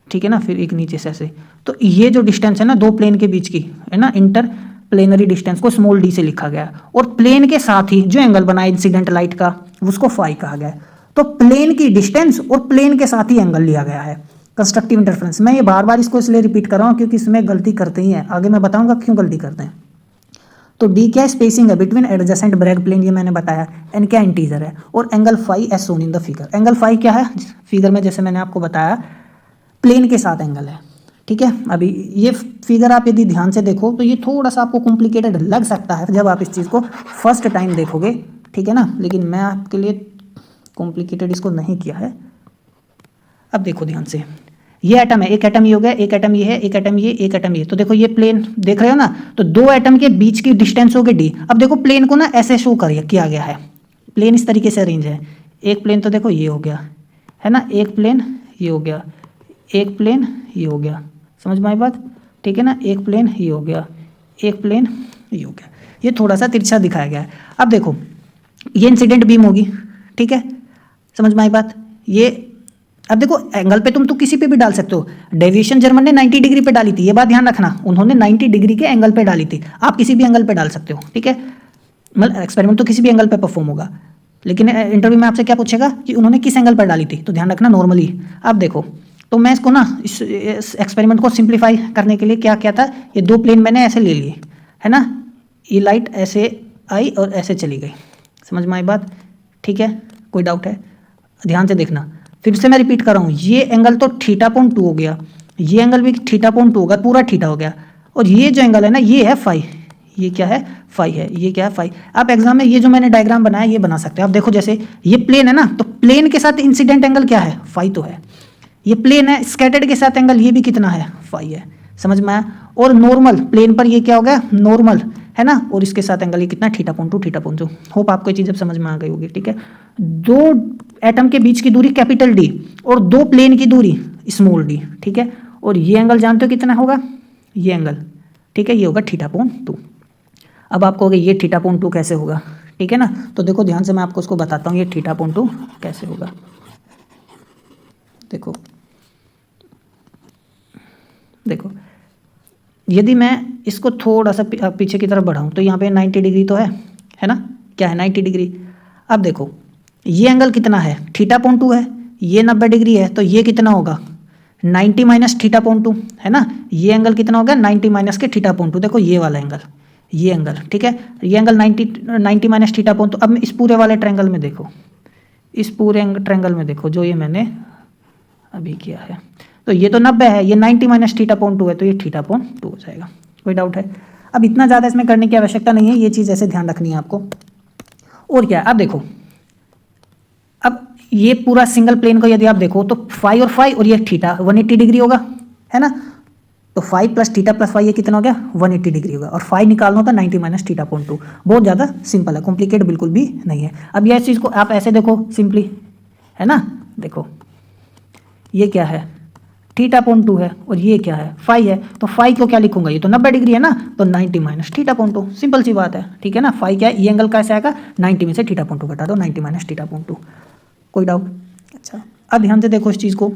ठीक है ना, फिर एक नीचे से ऐसे। तो ये जो डिस्टेंस है ना दो प्लेन के बीच की, है ना, इंटर प्लेनरी डिस्टेंस को स्मॉल डी से लिखा गया। और प्लेन के साथ ही जो एंगल बना इंसिडेंट लाइट का उसको फाई कहा गया। तो प्लेन की डिस्टेंस और प्लेन के साथ ही एंगल लिया गया है कंस्ट्रक्टिव इंटरफेरेंस। मैं ये बार बार इसको इसलिए रिपीट कर रहा हूँ क्योंकि इसमें गलती करते ही हैं, आगे मैं बताऊंगा क्यों गलती करते हैं। तो डी क्या स्पेसिंग है बिटवीन एडजेसेंट ब्रैग प्लेन, ये मैंने बताया। एन क्या? इंटीजर है। और angle phi as shown in the figure. Angle phi क्या है फिगर में? जैसे मैंने आपको बताया प्लेन के साथ एंगल है। ठीक है, अभी ये फिगर आप यदि ध्यान से देखो तो ये थोड़ा सा आपको कॉम्प्लिकेटेड लग सकता है जब आप इस चीज़ को फर्स्ट टाइम देखोगे, ठीक है ना, लेकिन मैं आपके लिए कॉम्प्लिकेटेड इसको नहीं किया है। अब देखो ध्यान से, ये एटम है, एक एटम ये हो गया, एक एटम ये है, एक एटम ये, एक एटम ये। तो देखो ये प्लेन देख रहे हो ना, तो दो एटम के बीच की डिस्टेंस हो गई डी। अब देखो प्लेन को ना ऐसे शो किया गया है, प्लेन इस तरीके से अरेंज है। एक प्लेन तो देखो ये हो गया, है ना, एक प्लेन ये हो गया, एक प्लेन ये हो गया। समझ में आई बात? ठीक है ना, एक प्लेन ये हो गया, एक प्लेन ये हो गया। ये थोड़ा सा तिरछा दिखाया गया है। अब देखो ये इंसिडेंट बीम होगी, ठीक है, समझ में आई बात? ये अब देखो एंगल पे तुम तो किसी पे भी डाल सकते हो। डेविएशन जर्मन ने 90 डिग्री पे डाली थी, ये बात ध्यान रखना, उन्होंने 90 डिग्री के एंगल पे डाली थी। आप किसी भी एंगल पे डाल सकते हो, ठीक है, मतलब एक्सपेरिमेंट तो किसी भी एंगल पे परफॉर्म होगा, लेकिन इंटरव्यू में आपसे क्या पूछेगा कि उन्होंने किस एंगल पर डाली थी, तो ध्यान रखना नॉर्मली। अब देखो तो मैं इसको ना इस एक्सपेरिमेंट को सिंप्लीफाई करने के लिए क्या किया था, ये दो प्लेन मैंने ऐसे ले लिए, है ना, ये लाइट ऐसे आई और ऐसे चली गई। समझ में आई बात? ठीक है, कोई डाउट है? ध्यान से देखना, फिर से मैं रिपीट कर रहा हूँ, ये एंगल तो θ.2 हो गया, ये एंगल भी θ.2 होगा, पूरा थीटा हो गया। और ये जो एंगल है ना ये है फाई, ये क्या है? फाई है। ये क्या है? फाई। आप एग्जाम में ये जो मैंने डायग्राम बनाया ये बना सकते हो। आप देखो जैसे ये प्लेन है ना, तो प्लेन के साथ इंसिडेंट एंगल क्या है? फाई तो है। ये प्लेन है, स्कैटर्ड के साथ एंगल ये भी कितना है? फाई है। समझ में आया। और नॉर्मल प्लेन पर ये क्या हो गया, नॉर्मल है ना, और इसके साथ एंगल ये कितना, थीटा.2 होप आपको ये चीज़ अब समझ में आ गई होगी। ठीक है, दो एटम के बीच की दूरी कैपिटल डी और दो प्लेन की दूरी स्मॉल डी। ठीक है, और ये एंगल जानते हो कितना होगा, ये एंगल, ठीक है, ये होगा थीटा.2। अब आपको होगा ये थीटा.2 कैसे होगा, ठीक है ना। तो देखो ध्यान से मैं आपको उसको बताता हूँ ये थीटा.2 कैसे होगा। देखो देखो यदि मैं इसको थोड़ा सा पीछे की तरफ बढ़ाऊँ तो यहाँ पे 90 डिग्री तो है ना, क्या है 90 डिग्री। अब देखो ये एंगल कितना है, थीटा.2 है, ये 90 डिग्री है, तो ये कितना होगा 90 माइनस थीटा.2 है ना। ये एंगल कितना होगा 90 माइनस के थीटा.2, देखो ये वाला एंगल, ये एंगल, ठीक है, ये एंगल 90 माइनस थीटा.2। अब इस पूरे वाले ट्रायंगल में देखो, इस पूरे ट्रायंगल में देखो जो ये मैंने अभी किया है, तो ये तो 90 है, ये 90 माइनस थीटा.2 है, तो ये थीटा.2 हो जाएगा। कोई डाउट है। अब इतना ज़्यादा इसमें करने की आवश्यकता नहीं है, ये चीज़ ऐसे ध्यान रखनी है आपको। और क्या, अब देखो, अब ये पूरा सिंगल प्लेन को यदि आप देखो तो फाई और फाई और ये थीटा 180 डिग्री होगा, है ना। तो phi plus theta plus phi ये कितना हो गया 180 डिग्री होगा, और फाई निकालना होता 90 माइनस थीटा.2। बहुत ज़्यादा सिंपल है, कॉम्प्लिकेट बिल्कुल भी नहीं है। अब यह चीज़ को आप ऐसे देखो सिंपली, है ना, देखो ये क्या है थीटा.2 है और ये क्या है फाई है, तो फाई को क्या लिखूंगा, ये तो 90 डिग्री है ना, तो 90 माइनस थीटा.2, सिंपल सी बात है। ठीक है ना, फाई क्या है, ये एंगल कैसे आएगा 90 में से थीटा.2 घटा दो, 90 माइनस थीटा.2। कोई डाउट। अच्छा, अब ध्यान से देखो इस चीज़ को।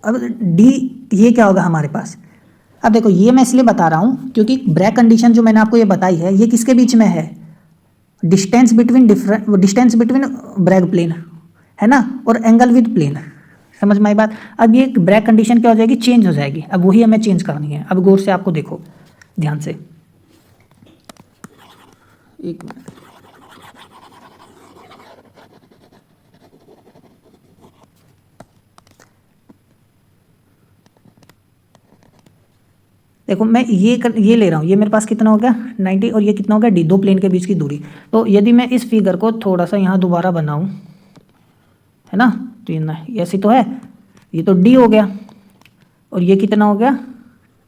अब डी ये क्या होगा हमारे पास, अब देखो ये मैं इसलिए बता रहा हूँ क्योंकि ब्रैग कंडीशन जो मैंने आपको ये बताई है ये किसके बीच में है, डिस्टेंस बिटवीन ब्रैग प्लेन, है ना, और एंगल विद प्लेन। समझ में आई बात। अब ये ब्रैग कंडीशन क्या हो जाएगी, चेंज हो जाएगी, अब वही हमें चेंज करनी है। अब गौर से आपको देखो ध्यान से, एक मिनट, देखो मैं ये ले रहा हूँ, ये मेरे पास कितना हो गया 90 और ये कितना हो गया डी, दो प्लेन के बीच की दूरी। तो यदि मैं इस फिगर को थोड़ा सा यहाँ दोबारा बनाऊँ, है ना, तो ये ऐसी तो है, ये तो डी हो गया और ये कितना हो गया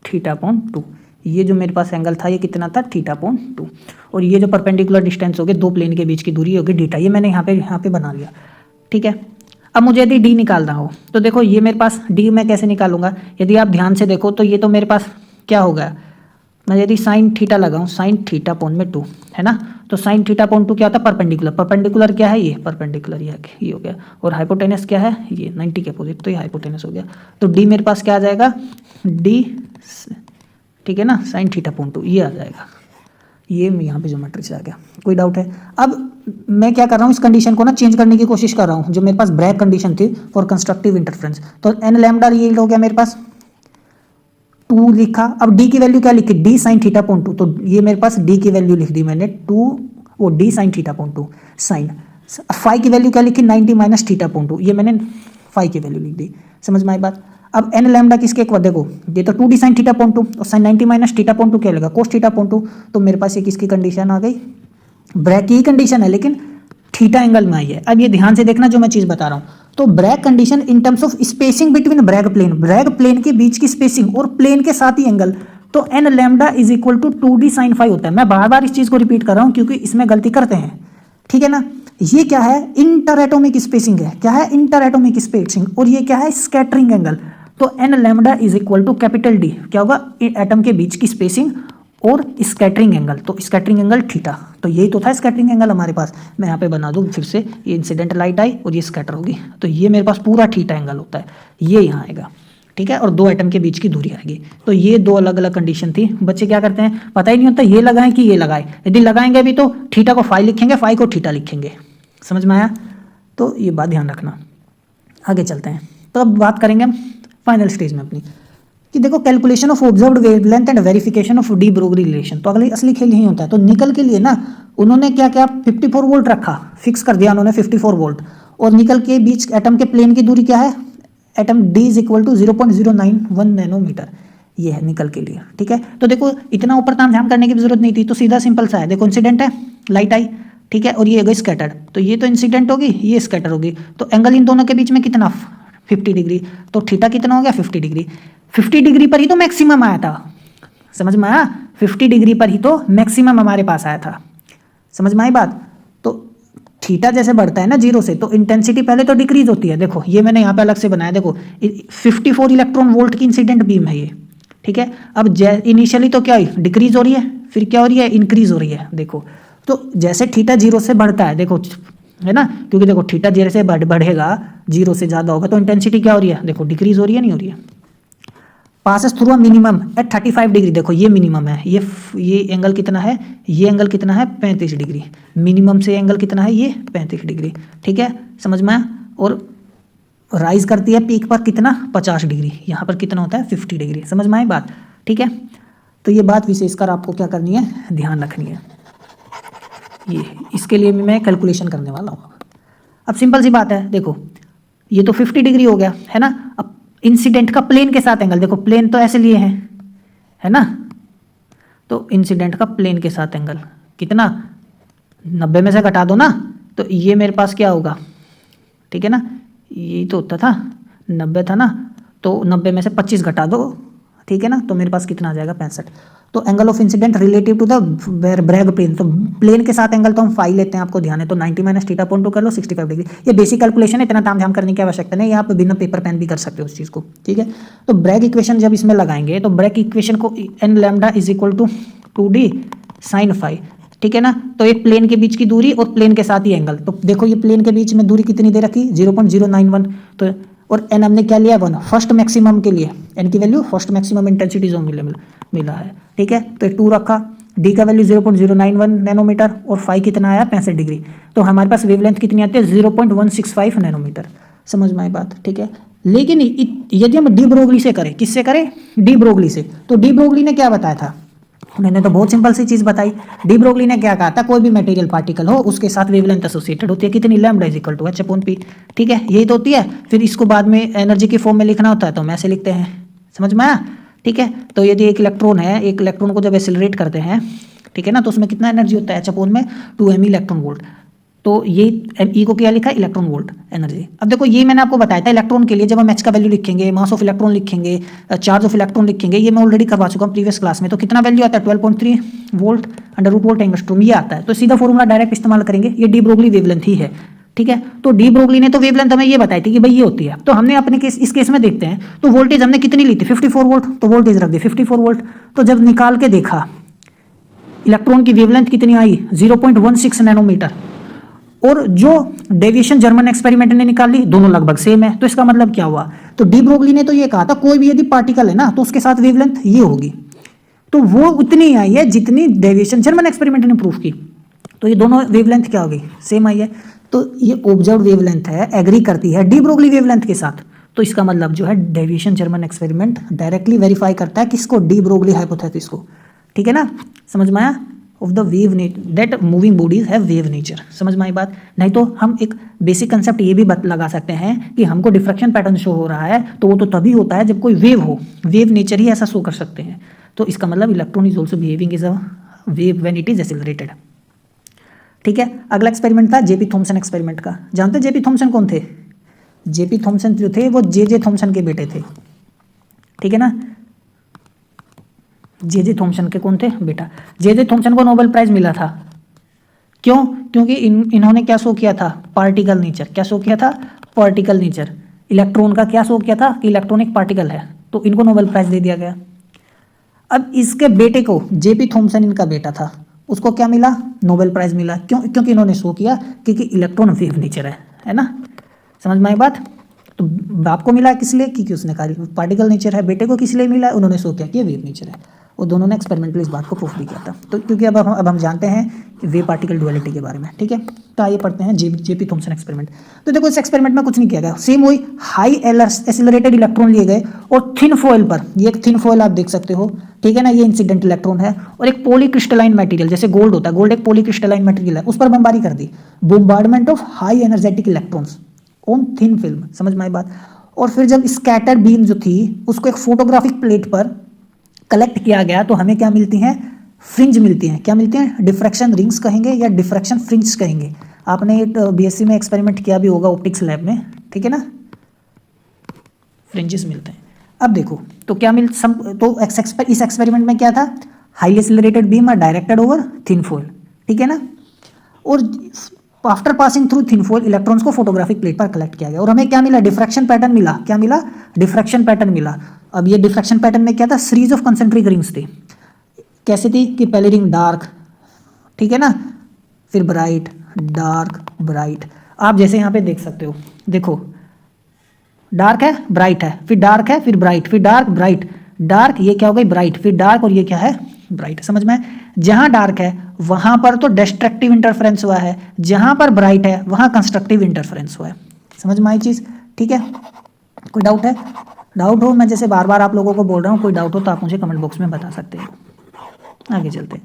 थीटा.2। ये जो मेरे पास एंगल था ये कितना था थीटा.2, और ये जो परपेंडिकुलर डिस्टेंस हो गया दो प्लेन के बीच की दूरी होगी डीटा, ये मैंने यहाँ पे बना लिया। ठीक है, अब मुझे यदि डी निकालना हो तो देखो ये मेरे पास डी मैं कैसे निकालूंगा, यदि आप ध्यान से देखो तो ये तो मेरे पास क्या होगा, मैं यदि साइन थीटा लगाऊं, साइन थीटा.2 है ना, तो साइन थीटा.2 क्या होता है परपेंडिकुलर, परपेंडिकुलर क्या है ये परपेंडिकुलर, ये हो गया, और हाइपोटेनस क्या है ये 90 के अपोजिट, तो ये हाइपोटेनस हो गया। तो डी मेरे पास क्या आ जाएगा डी, ठीक है ना, साइन थीटा.2 ये आ जाएगा, ये यहाँ पे ज्योमेट्री से आ गया। कोई डाउट है। अब मैं क्या कर रहा हूँ, इस कंडीशन को ना चेंज करने की कोशिश कर रहा हूँ, जो मेरे पास ब्रैग कंडीशन थी फॉर कंस्ट्रक्टिव इंटरफ्रेंस, तो एन लैम्डा ये हो गया मेरे पास 2 लिखा। अब डी की वैल्यू क्या लिखी, डी साइन थीटा.2, तो ये मेरे पास डी की वैल्यू लिख दी मैंने 2, वो डी साइन थीटा.2 साइन। फाई की वैल्यू क्या लिखी 90 माइनस थीटा.2, ये मैंने फाई की वैल्यू लिख दी। समझ में आई बात। अब एन लैम्डा किसके एक देखो, ये तो 2 डी साइन थीटा.2 और साइन 90 माइनस थीटा.2 क्या लगेगा कोस थीटा.2, तो मेरे पास ये किसकी कंडीशन आ गई, ब्रैग की कंडीशन है लेकिन थीटा एंगल में आई है। अब ये ध्यान से देखना जो मैं चीज बता रहा हूं, तो Bragg condition in terms of spacing between Bragg plane के बीच की स्पेसिंग और प्लेन के साथ ही एंगल, तो n lambda is equal to 2d sine phi होता है। मैं बार बार इस चीज को रिपीट कर रहा हूं क्योंकि इसमें गलती करते हैं, ठीक है ना। ये क्या है इंटर एटॉमिक स्पेसिंग है, क्या है इंटर एटॉमिक स्पेसिंग, और ये क्या है स्कैटरिंग एंगल। तो n lambda is equal to capital D, क्या होगा एटम के बीच की स्पेसिंग और स्कैटरिंग एंगल, तो स्कैटरिंग एंगल थीटा, तो यही तो था स्कैटरिंग एंगल हमारे पास। मैं यहाँ पे बना दूँ फिर से, ये इंसिडेंट लाइट आई और ये स्कैटर होगी, तो ये मेरे पास पूरा थीटा एंगल होता है, ये यहाँ आएगा, ठीक है, और दो एटम के बीच की दूरी आएगी। तो ये दो अलग अलग कंडीशन थी। बच्चे क्या करते हैं पता ही नहीं होता ये लगाएं कि ये लगाए, यदि लगाएंगे भी तो थीटा को फाई लिखेंगे, फाई को थीटा लिखेंगे। समझ में आया, तो ये बात ध्यान रखना। आगे चलते हैं, तो अब बात करेंगे हम फाइनल स्टेज में अपनी, कि देखो calculation of observed wavelength and verification of de Broglie relation. तो अगले असली खेल यही होता है। तो निकल के लिए ना उन्होंने क्या क्या 54 वोल्ट रखा, फिक्स कर दिया उन्होंने 54 वोल्ट, और निकल के बीच एटम के प्लेन की दूरी क्या है, atom D is equal to 0.091 nanometer, ये है निकल के लिए, ठीक है। तो देखो इतना ऊपर ताम झाम करने की जरूरत नहीं थी, तो सीधा सिंपल सा है, देखो इंसिडेंट है लाइट आई, ठीक है, और ये गई स्कैटर्ड, तो ये तो इंसिडेंट होगी ये स्कैटर होगी, तो एंगल इन दोनों के बीच में कितना 50 डिग्री, तो थीटा कितना हो गया 50 डिग्री। 50 डिग्री पर ही तो मैक्सिमम आया था, समझ में आया, 50 डिग्री पर ही तो मैक्सिमम हमारे पास आया था, समझ में आई बात। तो थीटा जैसे बढ़ता है ना 0 से, तो इंटेंसिटी पहले तो डिक्रीज होती है। देखो ये मैंने यहाँ पे अलग से बनाया, देखो 54 इलेक्ट्रॉन वोल्ट की इंसिडेंट बीम है ये, ठीक है। अब इनिशियली तो क्या हुई, डिक्रीज हो रही है, फिर क्या हो रही है, इंक्रीज हो रही है। देखो तो जैसे थीटा 0 से बढ़ता है, देखो है ना, क्योंकि देखो थीटा 0 से बढ़ेगा, 0 से ज़्यादा होगा तो इंटेंसिटी क्या हो रही है, देखो डिक्रीज हो रही है, नहीं हो रही है। Passes through a minimum at 35 degree, देखो ये मिनिमम है, ये एंगल कितना है, ये एंगल कितना है 35 डिग्री, मिनिमम से एंगल कितना है ये 35 डिग्री, ठीक है, समझ में आया। और राइज करती है पीक पर कितना 50 डिग्री, यहाँ पर कितना होता है 50 डिग्री, समझ में आई बात, ठीक है। तो ये बात विशेषकर आपको क्या करनी है, ध्यान रखनी है, ये इसके लिए भी मैं कैलकुलेशन करने वाला हूँ। अब सिंपल सी बात है, देखो ये तो 50 डिग्री हो गया है ना। अब इंसिडेंट का प्लेन के साथ एंगल, देखो प्लेन तो ऐसे लिए हैं है ना, तो इंसिडेंट का प्लेन के साथ एंगल कितना 90 में से घटा दो ना, तो ये मेरे पास क्या होगा, ठीक है ना, ये तो होता था 90 था ना, तो 90 में से 25 घटा दो, ठीक है ना, तो मेरे पास कितना आ जाएगा 65। तो angle of incident relative to the Bragg plane, तो प्लेन के साथ एंगल तो हम फाई लेते हैं, आपको ध्यान है, तो 90 माइनस थीटा पॉइंट 2 कर लो 65 डिग्री। ये बेसिक कैलकुलेशन है, इतना ताम झाम करने की आवश्यकता नहीं, आप बिना पेपर पेन भी कर सकते हो उस चीज़ को, ठीक है। तो ब्रैग इक्वेशन जब इसमें लगाएंगे तो ब्रैग इक्वेशन को n lambda is equal to 2d sine phi, ठीक है ना। तो एक प्लेन के बीच की दूरी और प्लेन के साथ ही एंगल, तो देखो ये प्लेन के बीच में दूरी कितनी दे रखी 0.091, तो और एन हमने क्या लिया 1, फर्स्ट मैक्सिमम के लिए एन की value first maximum intensity zone मिला है, ठीक है। तो 2 रखा, डी का वैल्यू 0.091 नैनोमीटर और फाई कितना आया 65 डिग्री, तो हमारे पास वेवलेंथ कितनी आती है 0.165 नैनोमीटर, समझ में आई बात, ठीक है। लेकिन यदि हम डी ब्रोगली से करें, किससे करें, डी ब्रोगली से, तो डी ब्रोगली ने क्या बताया था, उन्होंने तो बहुत सिंपल सी चीज बताई। डी ब्रोगली ने क्या कहा था, कोई भी मटेरियल पार्टिकल हो उसके साथ वेवलेंथ एसोसिएटेड होती है, कितनी lambda is equal to h upon p, ठीक है, यही तो होती है। फिर इसको बाद में एनर्जी की फॉर्म में लिखना होता है, तो हम ऐसे लिखते हैं, समझ में आया, ठीक है। तो यदि एक इलेक्ट्रॉन है, एक इलेक्ट्रॉन को जब एक्सेलरेट करते हैं, ठीक है ना, तो उसमें कितना एनर्जी होता है h अपॉन में 2m इलेक्ट्रॉन वोल्ट, तो ये ई को क्या लिखा है इलेक्ट्रॉन वोल्ट एनर्जी। अब देखो ये मैंने आपको बताया था इलेक्ट्रॉन के लिए, जब हम एच का वैल्यू लिखेंगे, मास ऑफ इलेक्ट्रॉन लिखेंगे, चार्ज ऑफ इलेक्ट्रॉन लिखेंगे, ये मैं ऑलरेडी करवा चुका हूँ प्रीवियस क्लास में। तो कितना वैल्यू आता है 12.3 volt under root volt angstrom, ये आता है। तो सीधा फॉर्मूला डायरेक्ट इस्तेमाल करेंगे, ये डी ब्रोगली वेवलेंथ ही है, ठीक है। तो डी ब्रोगली ने तो वेवलेंथ हमें ये बताई थी कि भाई ये होती है, तो हमने अपने केस इस केस में देखते हैं, तो वोल्टेज हमने कितनी ली थी 54 वोल्ट, तो वोल्टेज रख दी 54 वोल्ट। तो जब निकाल के देखा इलेक्ट्रॉन की वेवलेंथ कितनी आई 0.16 नैनोमीटर, और जो डेविएशन जर्मन एक्सपेरिमेंट ने निकाल ली दोनों लगभग सेम है। तो इसका मतलब क्या हुआ, तो डी ब्रोगली ने तो ये कहा था कोई भी यदि पार्टिकल है ना तो उसके साथ वेवलेंथ ये होगी, तो वो उतनी आई है जितनी डेविएशन जर्मन एक्सपेरिमेंट ने प्रूफ की। तो ये दोनों वेवलेंथ क्या होगी, सेम आई है। तो ये ऑब्जर्व वेवलेंथ है, एग्री करती है डी ब्रोगली वेवलेंथ के साथ। तो इसका मतलब जो है deviation German experiment directly verify करता है किसको, डी ब्रोगली हाइपोथेसिस को, ठीक है ना, समझ में आया। Of the wave that moving bodies have wave nature, समझ में आई बात। नहीं तो हम एक बेसिक कंसेप्ट ये भी लगा सकते हैं कि हमको डिफ्रैक्शन पैटर्न शो हो रहा है, तो वो तो तभी होता है जब कोई वेव हो, वेव नेचर ही ऐसा शो कर सकते हैं। तो इसका मतलब electron is also behaving is a wave when it is accelerated, ठीक है। अगला एक्सपेरिमेंट था जेपी थॉमसन एक्सपेरिमेंट का। जानते हैं जेपी थॉमसन कौन थे, जेपी थॉमसन जो थे वो जे थॉमसन के बेटे थे, ठीक है ना। जे थॉमसन के कौन थे बेटा, जे थॉमसन को नोबेल प्राइज मिला था, क्यों, क्योंकि इन्होंने क्या शो किया था, पार्टिकल नेचर, क्या शो किया था, पार्टिकल नेचर। इलेक्ट्रॉन का क्या शो किया था कि इलेक्ट्रॉन एक पार्टिकल है, तो इनको नोबेल प्राइज दे दिया गया। अब इसके बेटे को, जेपी थॉमसन इनका बेटा था, उसको क्या मिला, नोबेल प्राइज मिला, क्यों, क्योंकि इन्होंने शो किया कि इलेक्ट्रॉन वेव नेचर है ना, समझ में आई बात। तो बाप को मिला किस लिए, क्योंकि उसने कहा पार्टिकल नेचर है, बेटे को किस लिए मिला, उन्होंने शो किया कि वेव नेचर है। और दोनों ने एक्सपेरिमेंटली इस बात को प्रूफ भी किया था। तो क्योंकि अब हम जानते हैं वेव पार्टिकल डुअलिटी के बारे में, ठीक है। तो आइए पढ़ते हैं जेपी थॉमसन एक्सपेरिमेंट। तो देखो इस एक्सपेरिमेंट में कुछ नहीं किया गया, सेम वही हाई एक्सेलरेटेड इलेक्ट्रॉन लिए गए और थिन फॉइल पर, ये एक थिन फॉइल आप देख सकते हो, ठीक है ना, ये इंसिडेंट इलेक्ट्रॉन है, और एक पॉलीक्रिस्टलाइन मटेरियल जैसे गोल्ड होता है, गोल्ड एक पॉलीक्रिस्टलाइन मटेरियल है, उस पर बमबारी कर दी, bombardment of high energetic electrons on thin film, समझ में आई बात। और फिर जब स्कैटर बीम जो थी उसको एक फोटोग्राफिक प्लेट पर कलेक्ट किया गया, तो हमें क्या मिलती हैं, फ्रिंज मिलती हैं। क्या मिलती हैं, डिफ्रैक्शन रिंग्स कहेंगे या डिफ्रैक्शन फ्रिंज कहेंगे। आपने बीएससी में एक्सपेरिमेंट किया भी होगा ऑप्टिक्स लैब में, ठीक है ना, फ्रिंजेस मिलते हैं। अब देखो तो क्या मिल सम तो इस एक्सपेरिमेंट में क्या था, highly accelerated beam are directed over thin foil, ठीक है ना, और after passing through thin foil electrons को फोटोग्राफिक प्लेट पर कलेक्ट किया गया और हमें क्या मिला, डिफ्रैक्शन पैटर्न मिला। क्या मिला, डिफ्रैक्शन पैटर्न मिला। अब ये डिफ्रैक्शन पैटर्न में क्या था, सीरीज ऑफ कंसेंट्रिक रिंग्स थी। कैसे थी कि पहली रिंग डार्क, ठीक है ना, फिर ब्राइट, डार्क, ब्राइट। आप जैसे यहाँ पे देख सकते हो, देखो डार्क है, ब्राइट है, फिर डार्क है, फिर ब्राइट, फिर डार्क, ब्राइट, डार्क, ये क्या हो गई, ब्राइट, फिर डार्क, और ये क्या है, ब्राइट। समझ में, जहां डार्क है वहां पर तो डिस्ट्रक्टिव इंटरफेरेंस हुआ है, जहां पर ब्राइट है वहां कंस्ट्रक्टिव इंटरफेरेंस हुआ है। समझ में आई चीज, ठीक है। कोई डाउट है? डाउट हो, मैं जैसे बार बार आप लोगों को बोल रहा हूँ, कोई डाउट हो तो आप मुझे कमेंट बॉक्स में बता सकते हैं। आगे चलते हैं।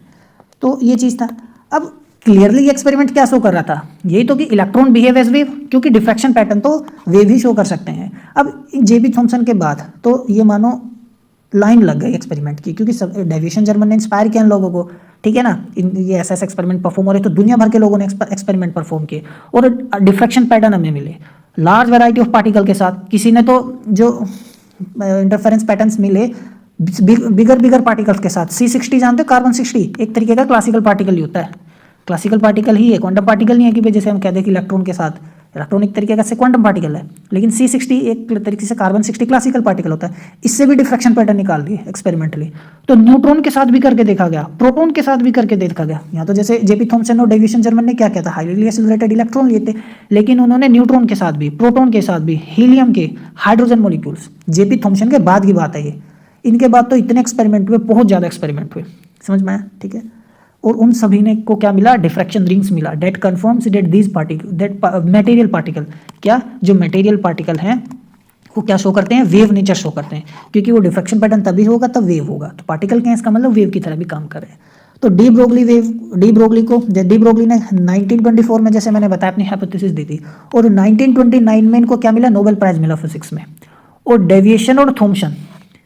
तो ये चीज़ था। अब क्लियरली ये एक्सपेरिमेंट क्या शो कर रहा था, यही तो कि इलेक्ट्रॉन बिहेव एज वेव, क्योंकि डिफ्रैक्शन पैटर्न तो वेव ही शो कर सकते हैं। अब जेबी थॉम्सन के बाद तो ये मानो लाइन लग गई एक्सपेरिमेंट की, क्योंकि सब डेविएशन जर्मन ने इंस्पायर किया इन लोगों को, ठीक है ना। ये ऐसा एक्सपेरिमेंट परफॉर्म हो रहे तो दुनिया भर के लोगों ने एक्सपेरिमेंट परफॉर्म किए और डिफ्रैक्शन पैटर्न हमें मिले लार्ज वैरायटी ऑफ पार्टिकल के साथ। किसी ने तो जो इंटरफेरेंस पैटर्न्स मिले बिगर पार्टिकल्स के साथ। C60 जानते हो, कार्बन 60 एक तरीके का क्लासिकल पार्टिकल ही होता है। क्लासिकल पार्टिकल ही है, क्वांटम पार्टिकल नहीं है कि भाई जैसे हम कहते हैं कि इलेक्ट्रॉन के साथ, इलेक्ट्रॉन एक तरीके का से क्वांटम पार्टिकल है, लेकिन C60 एक तरीके से कार्बन 60 क्लासिकल पार्टिकल होता है। इससे भी डिफ्रैक्शन पैटर्न निकाल दिए एक्सपेरिमेंटली। तो न्यूट्रॉन के साथ भी करके देखा गया, प्रोटॉन के साथ भी करके देखा गया। यहाँ तो जैसे जेपी थॉम्सन और डेविएशन जर्मन ने क्या किया था, हाईली एक्सिलरेटेड इलेक्ट्रॉन लिए थे, लेकिन उन्होंने न्यूट्रॉन के साथ भी, प्रोटॉन के साथ भी, हीलियम के, हाइड्रोजन मॉलिक्यूल्स। जेपी थॉम्सन के बाद की बात है ये, इनके बाद तो इतने एक्सपेरिमेंट हुए, बहुत ज़्यादा एक्सपेरिमेंट हुए। समझ में आया, ठीक है। और उन सभी ने को क्या मिला, डिफ्रैक्शन रिंग्स मिला। That confirms that these particle, that material particle, क्या जो मटेरियल पार्टिकल हैं वो क्या शो करते हैं, वेव नेचर शो करते हैं, क्योंकि वो डिफ्रैक्शन पैटर्न तभी होगा तब वेव होगा। तो पार्टिकल क्या है, इसका मतलब वेव की तरह भी काम कर रहे हैं। तो डी ब्रोगली ने 1924 में, जैसे मैंने बताया, अपनी हाइपोथेसिस दी थी, और 1929 में इनको क्या मिला, नोबेल प्राइज मिला फिजिक्स में। और डेविएशन और थॉम्सन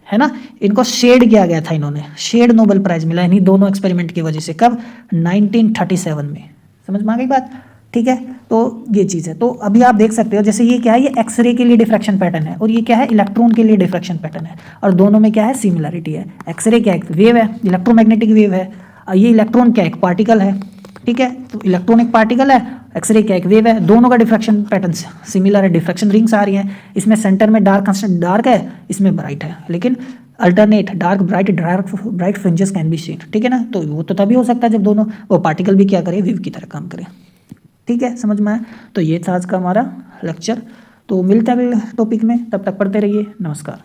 है ना, इनको शेड किया गया था, इन्होंने शेड नोबेल प्राइज मिला इन्हीं दोनों एक्सपेरिमेंट की वजह से। कब, 1937 में। समझ में आ गई बात, ठीक है। तो ये चीज़ है। तो अभी आप देख सकते हो, जैसे ये क्या है, ये एक्सरे के लिए डिफ्रैक्शन पैटर्न है, और ये क्या है, इलेक्ट्रॉन के लिए डिफ्रैक्शन पैटर्न है, और दोनों में क्या है, सिमिलरिटी है। एक्सरे क्या है, वेव है, इलेक्ट्रोमैग्नेटिक वेव है, और ये इलेक्ट्रॉन क्या है, एक पार्टिकल है, ठीक है। तो इलेक्ट्रॉन एक पार्टिकल है, एक्सरे क्या एक वेव है, दोनों का डिफ्रैक्शन पैटर्न सिमिलर है, डिफ्रैक्शन रिंग्स आ रही हैं। इसमें सेंटर में डार्क है, इसमें ब्राइट है, लेकिन alternate dark bright fringes can be seen, ठीक है ना। तो वो तो तभी हो सकता है जब दोनों वो पार्टिकल भी क्या करे, वेव की तरह काम करे, ठीक है। समझ में आया। तो ये था आज का हमारा लेक्चर। तो मिलते हैं अगले टॉपिक में, तब तक पढ़ते रहिए। नमस्कार।